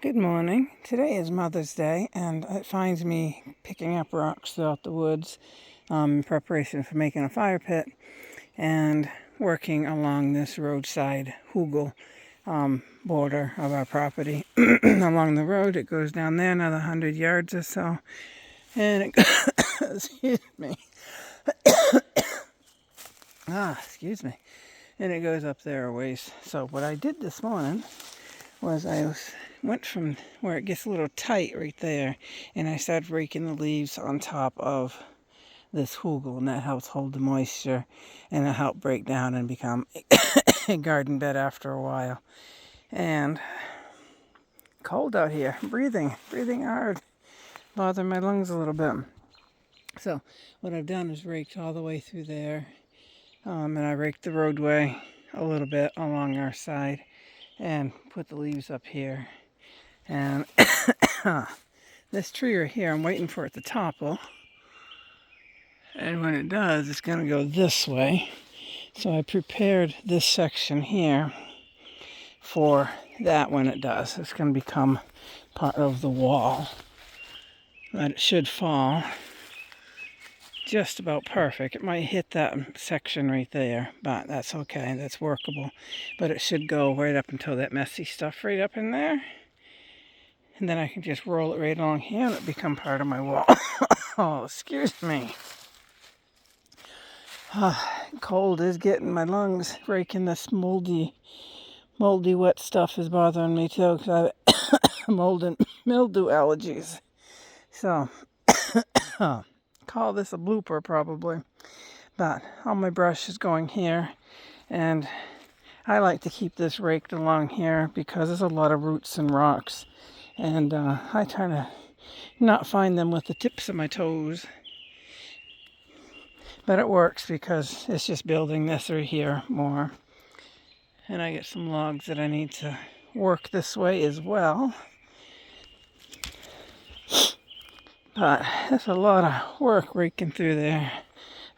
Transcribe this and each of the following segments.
Good morning. Today is Mother's Day, and it finds me picking up rocks throughout the woods in preparation for making a fire pit and working along this roadside hugel border of our property. Along the road, it goes down there another 100 yards or so, and it excuse me. Excuse me. And it goes up there a ways. So what I did this morning was went from where it gets a little tight right there, and I started raking the leaves on top of this hugel, and that helps hold the moisture, and it helped break down and become a garden bed after a while. And cold out here, breathing hard, bothering my lungs a little bit. So what I've done is raked all the way through there, and I raked the roadway a little bit along our side and put the leaves up here. And this tree right here, I'm waiting for it to topple. And when it does, it's going to go this way. So I prepared this section here for that when it does. It's going to become part of the wall. But it should fall just about perfect. It might hit that section right there, but that's okay. That's workable. But it should go right up until that messy stuff right up in there. And then I can just roll it right along here and it become part of my wall. Oh, excuse me. Cold is getting my lungs breaking. This moldy wet stuff is bothering me too because I have mold and mildew allergies. So, call this a blooper probably. But all my brush is going here. And I like to keep this raked along here because there's a lot of roots and rocks. And I try to not find them with the tips of my toes. But it works because it's just building this right here more. And I get some logs that I need to work this way as well. But it's a lot of work raking through there.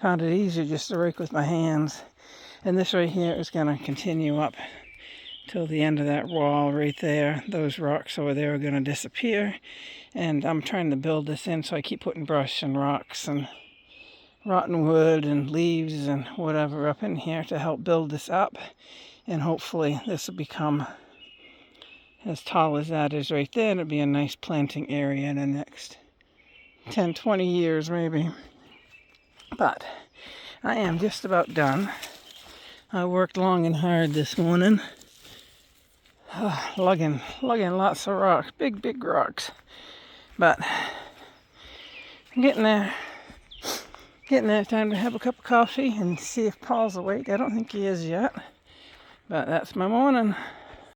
Found it easier just to rake with my hands. And this right here is going to continue up till the end of that wall right there. Those rocks over there are going to disappear. And I'm trying to build this in, so I keep putting brush and rocks and rotten wood and leaves and whatever up in here to help build this up. And hopefully this will become as tall as that is right there. It'll be a nice planting area in the next 10, 20 years maybe. But I am just about done. I worked long and hard this morning. Lugging lots of rocks, big rocks. But I'm getting there. Time to have a cup of coffee and see if Paul's awake. I don't think he is yet. But that's my morning.